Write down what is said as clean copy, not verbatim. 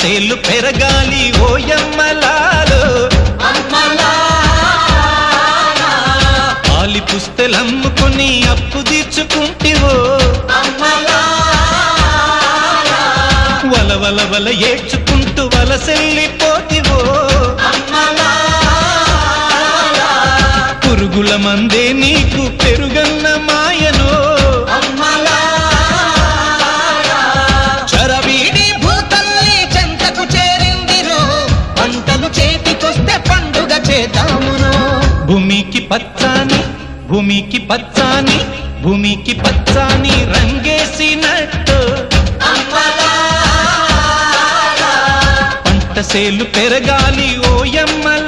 సేలు పెరగాలి ఓయమ్మలాలో పాలి పుస్తెలమ్ముకొని అప్పు తీర్చుకుంటివో వల వల వల ఏడ్చుకుంటూ వలసెళ్ళిపోతివో పురుగుల మందే నీకు పెరుగన్న మాయనో చరవీడి భూతల్లి చెంతకు చేరిందిరో పంటలు చేతికొస్తే పండుగ చేద్దామునో భూమికి పచ్చాని భూమికి పచ్చాని భూమికి పచ్చాని రంగేసినట్టు పంట సేలు పెరగాలి ఓయమ్మల